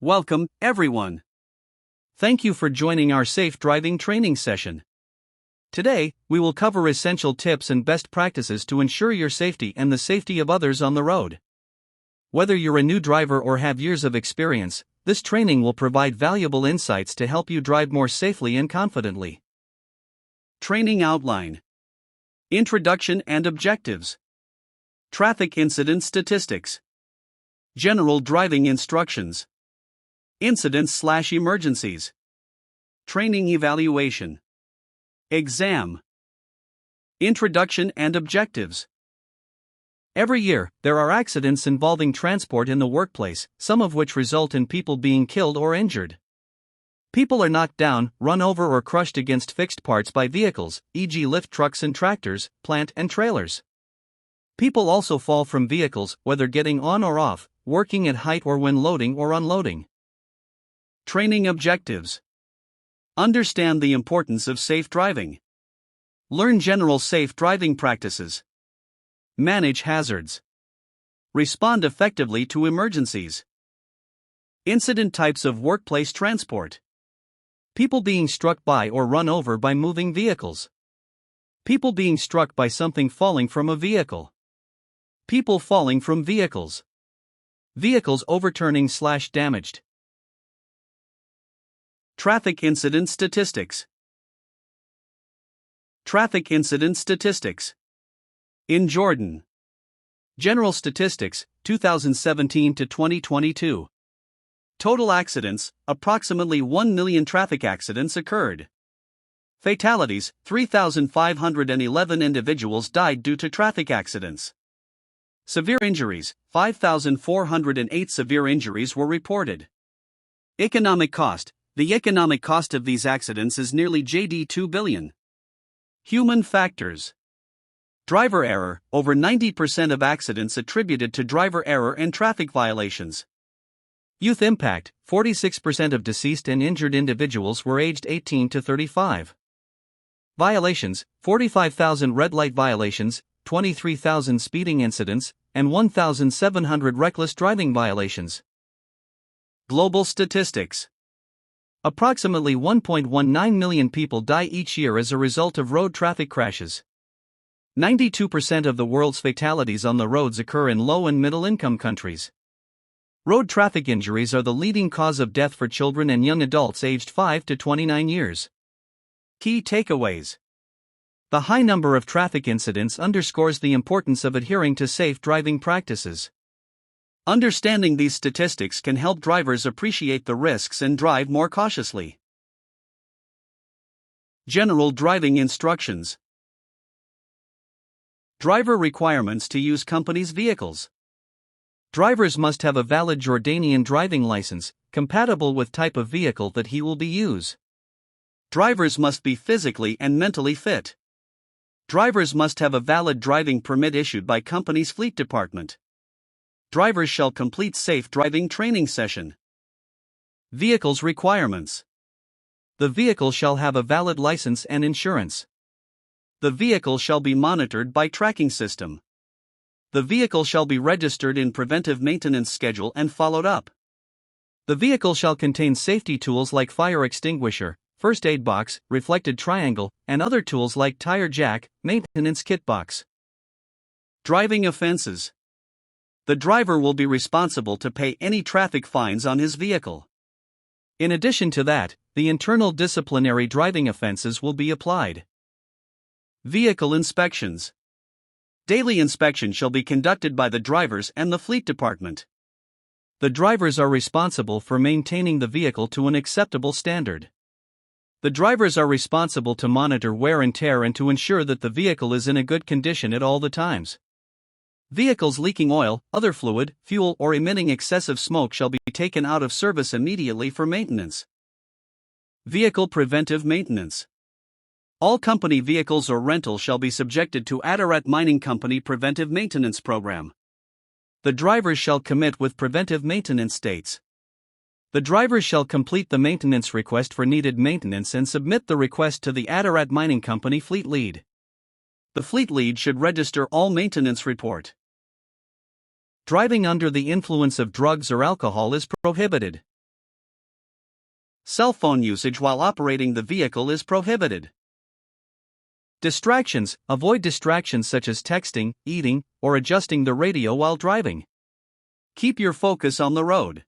Welcome, everyone. Thank you for joining our safe driving training session. Today, we will cover essential tips and best practices to ensure your safety and the safety of others on the road. Whether you're a new driver or have years of experience, this training will provide valuable insights to help you drive more safely and confidently. Training outline. Introduction and objectives. Traffic incident statistics. General driving instructions. Incidents/emergencies. Training evaluation. Exam. Introduction and objectives. Every year, there are accidents involving transport in the workplace, some of which result in people being killed or injured. People are knocked down, run over or crushed against fixed parts by vehicles, e.g. lift trucks and tractors, plant and trailers. People also fall from vehicles, whether getting on or off, working at height or when loading or unloading. Training objectives. Understand the importance of safe driving. Learn general safe driving practices. Manage hazards. Respond effectively to emergencies. Incident types of workplace transport. People being struck by or run over by moving vehicles. People being struck by something falling from a vehicle. People falling from vehicles. Vehicles overturning/damaged. Traffic incident statistics. Traffic incident statistics. In Jordan. General statistics, 2017 to 2022. Total accidents, approximately 1 million traffic accidents occurred. Fatalities, 3,511 individuals died due to traffic accidents. Severe injuries, 5,408 severe injuries were reported. Economic cost. The economic cost of these accidents is nearly $2 billion. Human factors. Driver error. Over 90% of accidents attributed to driver error and traffic violations. Youth impact. 46% of deceased and injured individuals were aged 18 to 35. Violations. 45,000 red light violations, 23,000 speeding incidents, and 1,700 reckless driving violations. Global statistics. Approximately 1.19 million people die each year as a result of road traffic crashes. 92% of the world's fatalities on the roads occur in low and middle income countries. Road traffic injuries are the leading cause of death for children and young adults aged 5 to 29 years. Key takeaways. The high number of traffic incidents underscores the importance of adhering to safe driving practices. Understanding these statistics can help drivers appreciate the risks and drive more cautiously. General driving instructions. Driver requirements to use company's vehicles. Drivers must have a valid Jordanian driving license, compatible with type of vehicle that he will use. Drivers must be physically and mentally fit. Drivers must have a valid driving permit issued by company's fleet department. Drivers shall complete safe driving training session. Vehicle's requirements. The vehicle shall have a valid license and insurance. The vehicle shall be monitored by tracking system. The vehicle shall be registered in preventive maintenance schedule and followed up. The vehicle shall contain safety tools like fire extinguisher, first aid box, reflected triangle, and other tools like tire jack, maintenance kit box. Driving offenses. The driver will be responsible to pay any traffic fines on his vehicle. In addition to that, the internal disciplinary driving offenses will be applied. Vehicle inspections. Daily inspection shall be conducted by the drivers and the fleet department. The drivers are responsible for maintaining the vehicle to an acceptable standard. The drivers are responsible to monitor wear and tear and to ensure that the vehicle is in a good condition at all the times. Vehicles leaking oil, other fluid, fuel, or emitting excessive smoke shall be taken out of service immediately for maintenance. Vehicle preventive maintenance. All company vehicles or rentals shall be subjected to Adarat Mining Company Preventive Maintenance Program. The drivers shall commit with preventive maintenance dates. The drivers shall complete the maintenance request for needed maintenance and submit the request to the Adarat Mining Company Fleet Lead. The Fleet Lead should register all maintenance report. Driving under the influence of drugs or alcohol is prohibited. Cell phone usage while operating the vehicle is prohibited. Distractions. Avoid distractions such as texting, eating, or adjusting the radio while driving. Keep your focus on the road,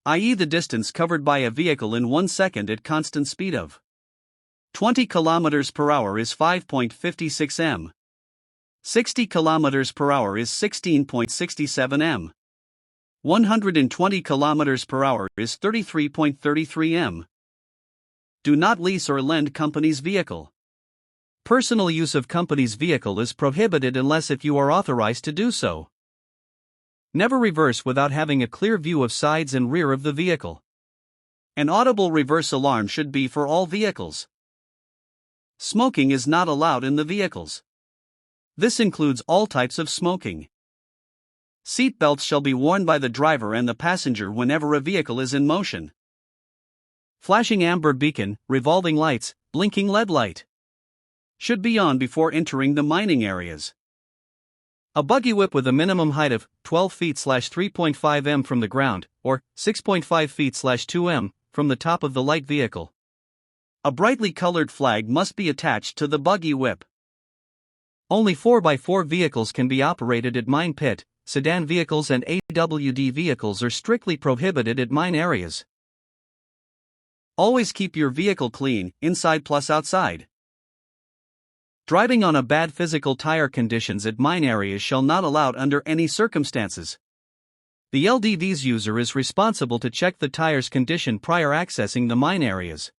i.e., the distance covered by a vehicle in 1 second at constant speed of 20 km per hour is 5.56 m. 60 km per hour is 16.67 m. 120 km per hour is 33.33 m. Do not lease or lend company's vehicle. Personal use of company's vehicle is prohibited unless if you are authorized to do so. Never reverse without having a clear view of sides and rear of the vehicle. An audible reverse alarm should be for all vehicles. Smoking is not allowed in the vehicles. This includes all types of smoking. Seat belts shall be worn by the driver and the passenger whenever a vehicle is in motion. Flashing amber beacon, revolving lights, blinking LED light should be on before entering the mining areas. A buggy whip with a minimum height of 12 feet/3.5 m from the ground, or 6.5 feet/2 m from the top of the light vehicle. A brightly colored flag must be attached to the buggy whip. Only 4x4 vehicles can be operated at mine pit. Sedan vehicles and AWD vehicles are strictly prohibited at mine areas. Always keep your vehicle clean, inside plus outside. Driving on a bad physical tire conditions at mine areas shall not allowed under any circumstances. The LDV's user is responsible to check the tire's condition prior accessing the mine areas.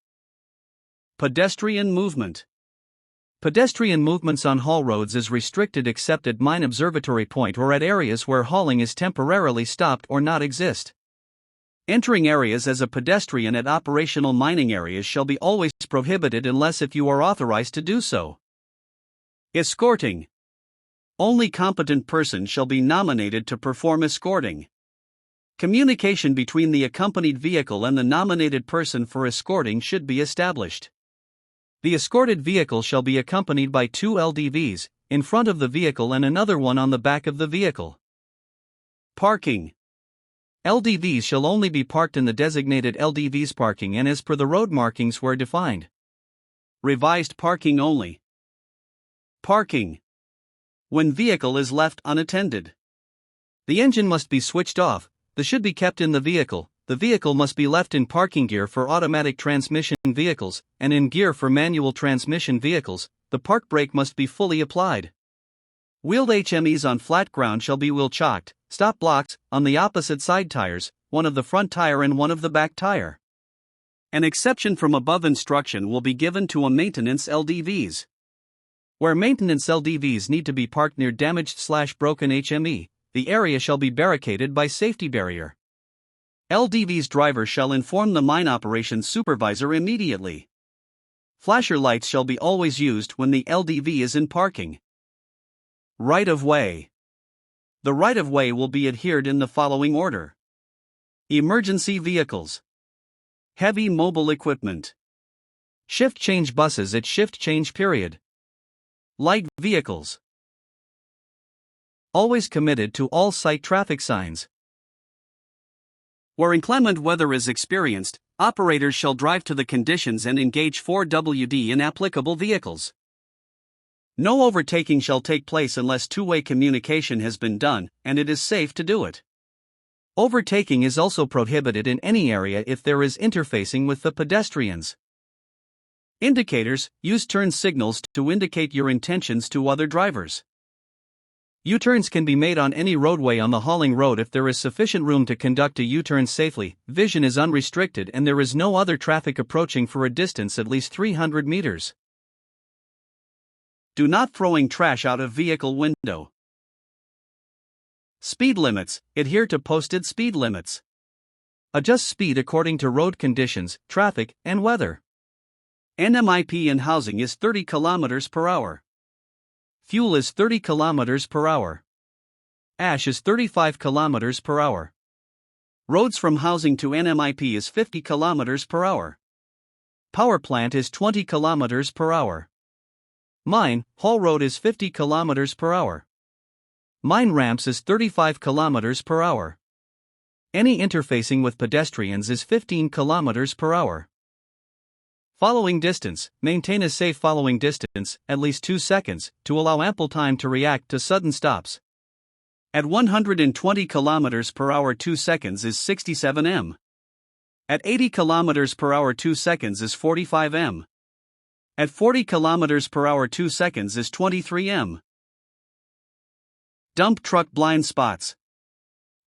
Pedestrian movement. Pedestrian movements on haul roads is restricted except at mine observatory point or at areas where hauling is temporarily stopped or not exist. Entering areas as a pedestrian at operational mining areas shall be always prohibited unless if you are authorized to do so. Escorting. Only competent person shall be nominated to perform escorting. Communication between the accompanied vehicle and the nominated person for escorting should be established. The escorted vehicle shall be accompanied by 2 LDVs, in front of the vehicle and another one on the back of the vehicle. Parking. LDVs shall only be parked in the designated LDVs parking and as per the road markings where defined. Revised parking only. Parking. When vehicle is left unattended. The engine must be switched off, the should be kept in the vehicle must be left in parking gear for automatic transmission vehicles, and in gear for manual transmission vehicles, the park brake must be fully applied. Wheeled HMEs on flat ground shall be wheel chocked, stop blocks, on the opposite side tires, one of the front tire and one of the back tire. An exception from above instruction will be given to a maintenance LDVs. Where maintenance LDVs need to be parked near damaged/broken HME, the area shall be barricaded by safety barrier. LDV's driver shall inform the mine operations supervisor immediately. Flasher lights shall be always used when the LDV is in parking. Right of way. The right of way will be adhered in the following order: emergency vehicles, heavy mobile equipment, shift change buses at shift change period, light vehicles. Always committed to all site traffic signs. Where inclement weather is experienced, operators shall drive to the conditions and engage 4WD in applicable vehicles. No overtaking shall take place unless two-way communication has been done, and it is safe to do it. Overtaking is also prohibited in any area if there is interfacing with the pedestrians. Indicators, use turn signals to indicate your intentions to other drivers. U-turns can be made on any roadway on the hauling road if there is sufficient room to conduct a U-turn safely, vision is unrestricted and there is no other traffic approaching for a distance at least 300 meters. Do not throwing trash out of vehicle window. Speed limits, adhere to posted speed limits. Adjust speed according to road conditions, traffic, and weather. NMIP in housing is 30 km per hour. Fuel is 30 km per hour. Ash is 35 km per hour. Roads from housing to NMIP is 50 km per hour. Power plant is 20 km per hour. Mine, haul road is 50 km per hour. Mine ramps is 35 km per hour. Any interfacing with pedestrians is 15 kilometers per hour. Following distance. Maintain a safe following distance, at least 2 seconds, to allow ample time to react to sudden stops. At 120 km per hour 2 seconds is 67 m. At 80 km per hour 2 seconds is 45 m. At 40 km per hour 2 seconds is 23 m. Dump truck blind spots.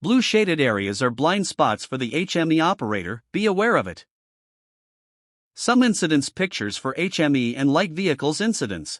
Blue shaded areas are blind spots for the HME operator, be aware of it. Some incidents pictures for HME and light vehicles incidents.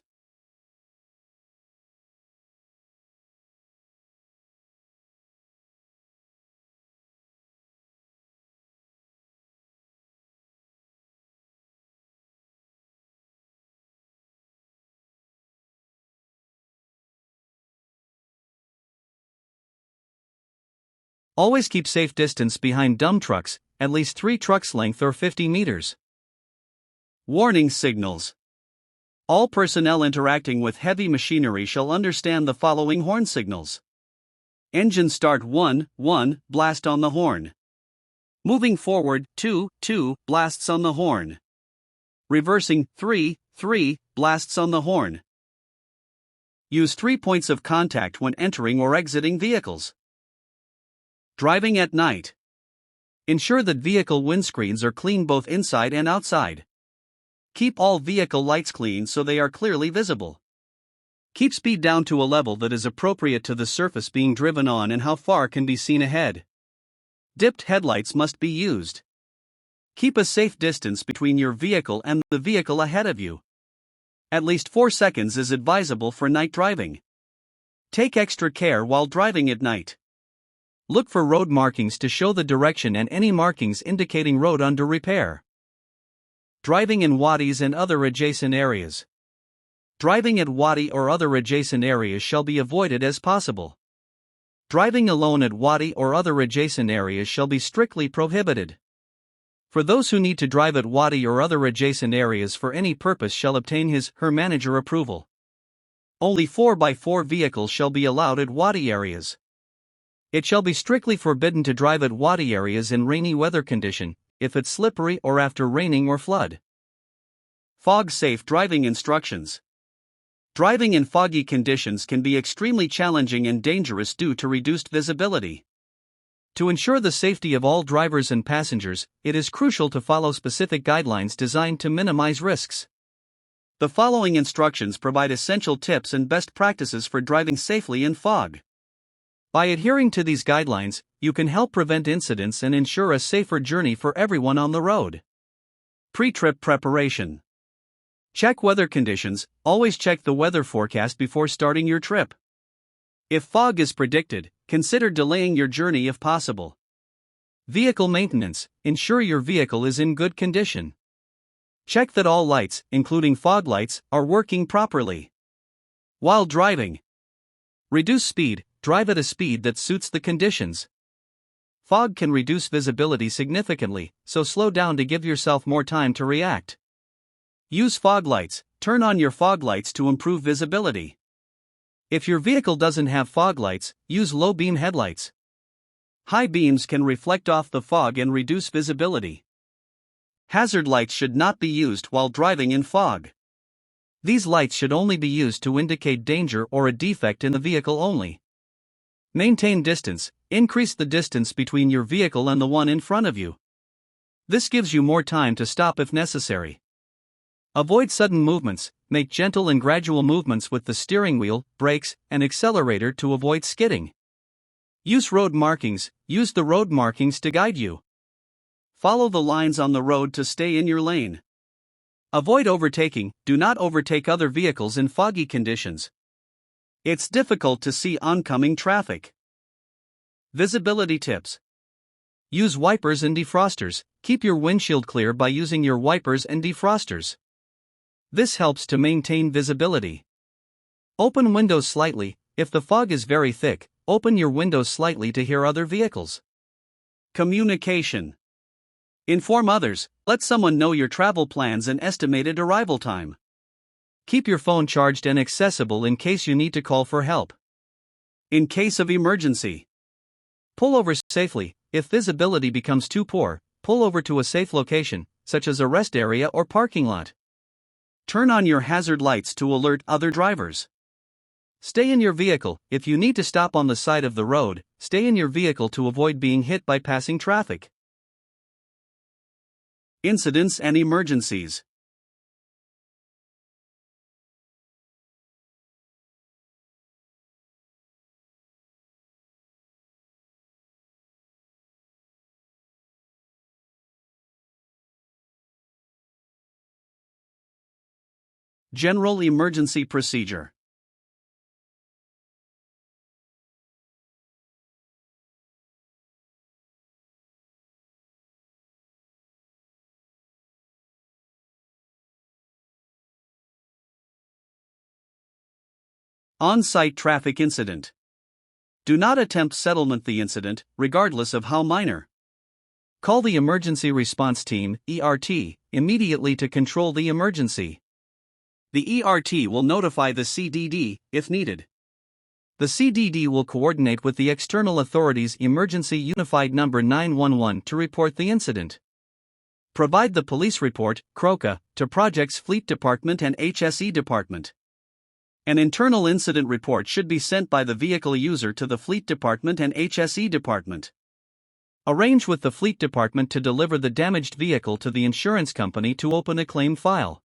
Always keep safe distance behind dump trucks, at least 3 trucks length or 50 meters. Warning signals. All personnel interacting with heavy machinery shall understand the following horn signals. Engine start 1, blast on the horn. Moving forward 2, blasts on the horn. Reversing 3, blasts on the horn. Use 3 points of contact when entering or exiting vehicles. Driving at night. Ensure that vehicle windscreens are clean both inside and outside. Keep all vehicle lights clean so they are clearly visible. Keep speed down to a level that is appropriate to the surface being driven on and how far can be seen ahead. Dipped headlights must be used. Keep a safe distance between your vehicle and the vehicle ahead of you. At least 4 seconds is advisable for night driving. Take extra care while driving at night. Look for road markings to show the direction and any markings indicating road under repair. Driving in wadis and other adjacent areas. Driving at wadi or other adjacent areas shall be avoided as possible. Driving alone at wadi or other adjacent areas shall be strictly prohibited. For those who need to drive at wadi or other adjacent areas for any purpose shall obtain his/her manager approval. Only 4x4 vehicles shall be allowed at wadi areas. It shall be strictly forbidden to drive at wadi areas in rainy weather condition, if it's slippery or after raining or flood. Fog safe driving instructions. Driving in foggy conditions can be extremely challenging and dangerous due to reduced visibility. To ensure the safety of all drivers and passengers, it is crucial to follow specific guidelines designed to minimize risks. The following instructions provide essential tips and best practices for driving safely in fog. By adhering to these guidelines, you can help prevent incidents and ensure a safer journey for everyone on the road. Pre-trip preparation. Check weather conditions. Always check the weather forecast before starting your trip. If fog is predicted, consider delaying your journey if possible. Vehicle maintenance. Ensure your vehicle is in good condition. Check that all lights, including fog lights, are working properly. While driving, reduce speed. Drive at a speed that suits the conditions. Fog can reduce visibility significantly, so slow down to give yourself more time to react. Use fog lights. Turn on your fog lights to improve visibility. If your vehicle doesn't have fog lights, use low beam headlights. High beams can reflect off the fog and reduce visibility. Hazard lights should not be used while driving in fog. These lights should only be used to indicate danger or a defect in the vehicle only. Maintain distance. Increase the distance between your vehicle and the one in front of you. This gives you more time to stop if necessary. Avoid sudden movements. Make gentle and gradual movements with the steering wheel, brakes, and accelerator to avoid skidding. Use road markings. Use the road markings to guide you. Follow the lines on the road to stay in your lane. Avoid overtaking. Do not overtake other vehicles in foggy conditions. It's difficult to see oncoming traffic. Visibility tips. Use wipers and defrosters. Keep your windshield clear by using your wipers and defrosters. This helps to maintain visibility. Open windows slightly. If the fog is very thick, open your windows slightly to hear other vehicles. Communication. Inform others. Let someone know your travel plans and estimated arrival time. Keep your phone charged and accessible in case you need to call for help. In case of emergency, pull over safely. If visibility becomes too poor, pull over to a safe location, such as a rest area or parking lot. Turn on your hazard lights to alert other drivers. Stay in your vehicle. If you need to stop on the side of the road, stay in your vehicle to avoid being hit by passing traffic. Incidents and emergencies. General emergency procedure. On-site traffic incident. Do not attempt settlement the incident, regardless of how minor. Call the emergency response team, ERT, immediately to control the emergency. The ERT will notify the CDD, if needed. The CDD will coordinate with the external authorities' Emergency Unified Number 911 to report the incident. Provide the police report, CROCA, to Projects Fleet Department and HSE Department. An internal incident report should be sent by the vehicle user to the Fleet Department and HSE Department. Arrange with the Fleet Department to deliver the damaged vehicle to the insurance company to open a claim file.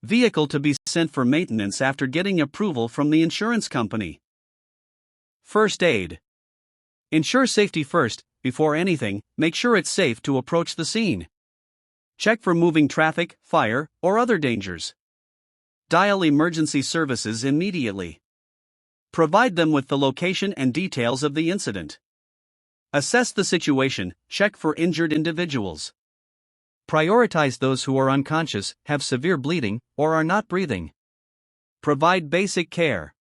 Vehicle to be sent for maintenance after getting approval from the insurance company. First aid. Ensure safety first. Before anything, make sure it's safe to approach the scene. Check for moving traffic, fire, or other dangers. Dial emergency services immediately. Provide them with the location and details of the incident. Assess the situation, check for injured individuals. Prioritize those who are unconscious, have severe bleeding, or are not breathing. Provide basic care.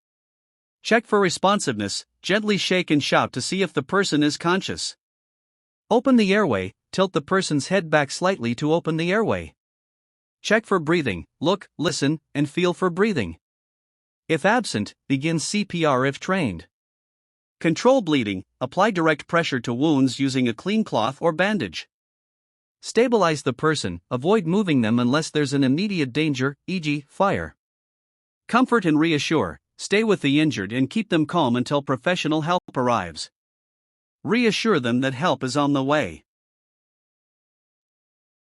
Check for responsiveness, gently shake and shout to see if the person is conscious. Open the airway, tilt the person's head back slightly to open the airway. Check for breathing, look, listen, and feel for breathing. If absent, begin CPR if trained. Control bleeding, apply direct pressure to wounds using a clean cloth or bandage. Stabilize the person, avoid moving them unless there's an immediate danger, e.g., fire. Comfort and reassure, stay with the injured and keep them calm until professional help arrives. Reassure them that help is on the way.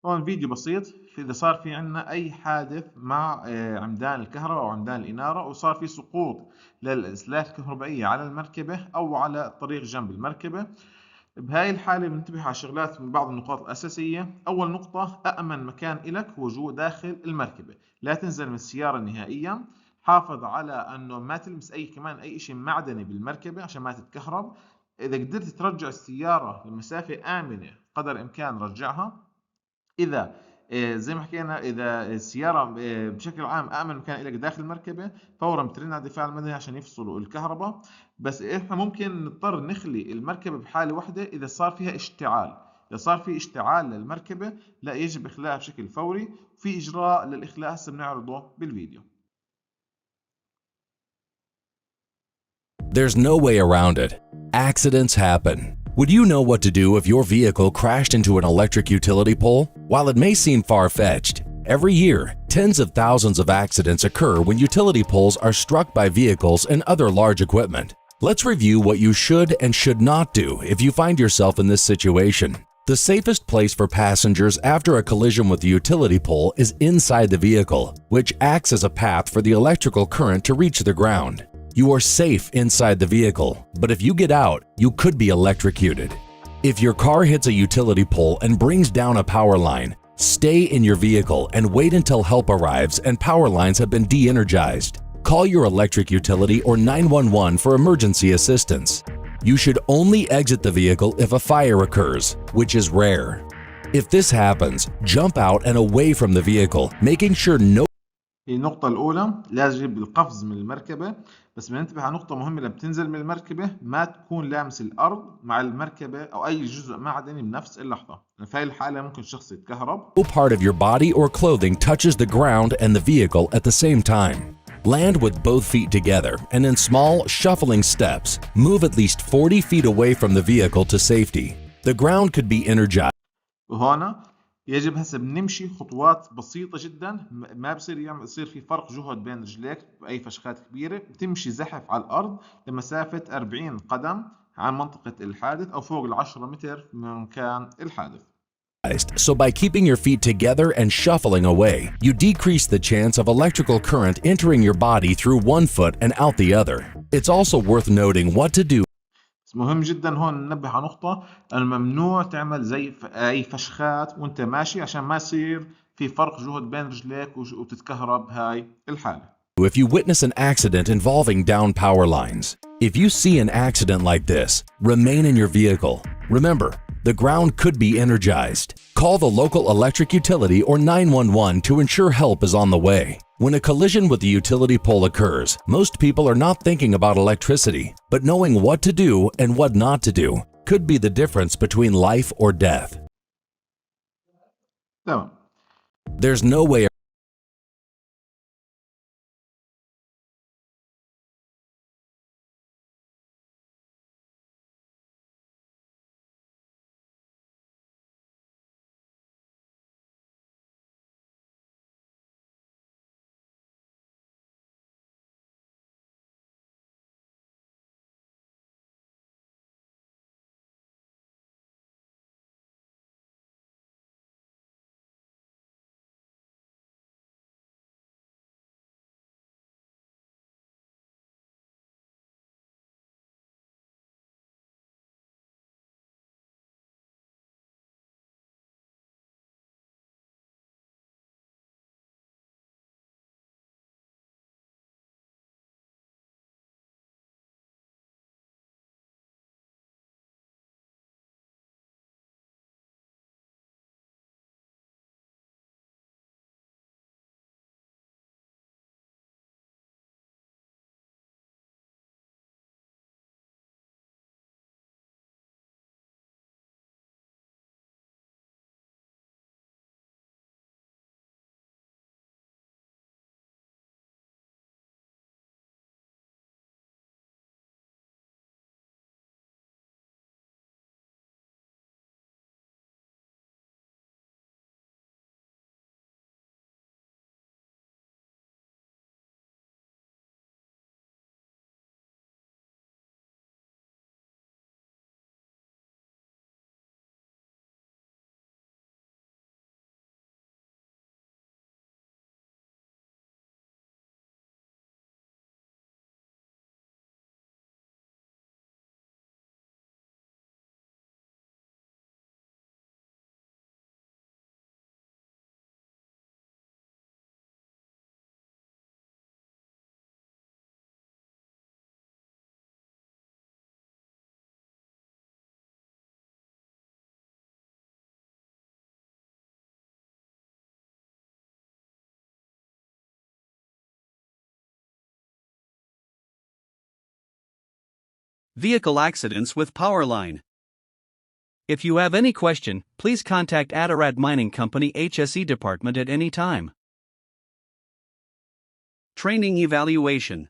طبعا فيديو بسيط إذا صار في عنا أي حادث مع عمدان الكهرباء أو عمدان الإنارة وصار في سقوط للأسلاك الكهربائية على المركبة أو على الطريق جنب المركبة. بهاي الحالة بننتبه على شغلات من بعض النقاط الأساسية. أول نقطة، أأمن مكان إلك هو جوا داخل المركبة، لا تنزل من السيارة نهائيا. حافظ على أنه ما تلمس أي شيء معدني بالمركبة عشان ما تتكهرب. إذا قدرت ترجع السيارة لمسافة آمنة قدر الإمكان رجعها. إذا زي ما حكينا إذا السيارة بشكل عام أأمن مكان لك داخل المركبة فورا بترن على الدفاع المدني عشان يفصلوا الكهرباء. بس إحنا ممكن نضطر نخلي المركبة بحالة واحدة إذا صار فيها اشتعال. إذا صار في اشتعال للمركبة لا يجب إخلاءها بشكل فوري. في إجراء للإخلاء هسه بنعرضه بالفيديو. There's no way around it. Accidents happen. Would you know what to do if your vehicle crashed into an electric utility pole? While it may seem far-fetched, every year, tens of thousands of accidents occur when utility poles are struck by vehicles and other large equipment. Let's review what you should and should not do if you find yourself in this situation. The safest place for passengers after a collision with the utility pole is inside the vehicle, which acts as a path for the electrical current to reach the ground. You are safe inside the vehicle, but if you get out, you could be electrocuted. If your car hits a utility pole and brings down a power line, stay in your vehicle and wait until help arrives and power lines have been de-energized. Call your electric utility or 911 for emergency assistance. You should only exit the vehicle if a fire occurs, which is rare. If this happens, jump out and away from the vehicle, making sure no. النقطة الأولى لازم يجب القفز من المركبة. بس بننتبه على نقطة مهمة لما بتنزل من المركبة ما تكون لامس الأرض مع المركبة أو أي جزء معدني بنفس اللحظة. في هاي الحالة ممكن الشخص يتكهرب. No part of your body or clothing touches the ground and the vehicle at the same time. Land with both feet together and in small, shuffling steps, move at least 40 feet away from the vehicle to safety. The ground could be energized. وهنا يجب هسه بنمشي خطوات بسيطة جدا، ما بصير يصير في فرق جهد بين رجليك بأي فشخات كبيرة. بتمشي زحف على الأرض لمسافة 40 قدم عن منطقة الحادث أو فوق 10 متر من مكان الحادث. So by keeping your feet together and shuffling away, you decrease the chance of electrical current entering your body through one foot and out the other. It's also worth noting what to do. مهم جدا هون ننبه على نقطة، أنه ممنوع تعمل زي أي فشخات وأنت ماشي عشان ما يصير في فرق جهد بين رجليك وتتكهرب هاي الحالة. If you witness an accident involving down power lines, if you see an accident like this, remain in your vehicle. Remember, the ground could be energized. Call the local electric utility or 911 to ensure help is on the way. When a collision with the utility pole occurs, most people are not thinking about electricity, but knowing what to do and what not to do could be the difference between life or death. تمام. There's no way Vehicle accidents with power line. If you have any question, please contact Adirad Mining Company HSE Department at any time. Training evaluation.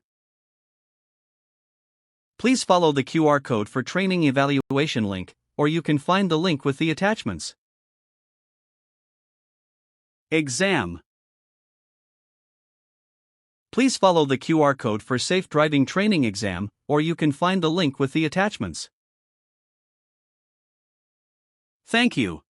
Please follow the QR code for training evaluation link, or you can find the link with the attachments. Exam. Please follow the QR code for safe driving training exam, or you can find the link with the attachments. Thank you.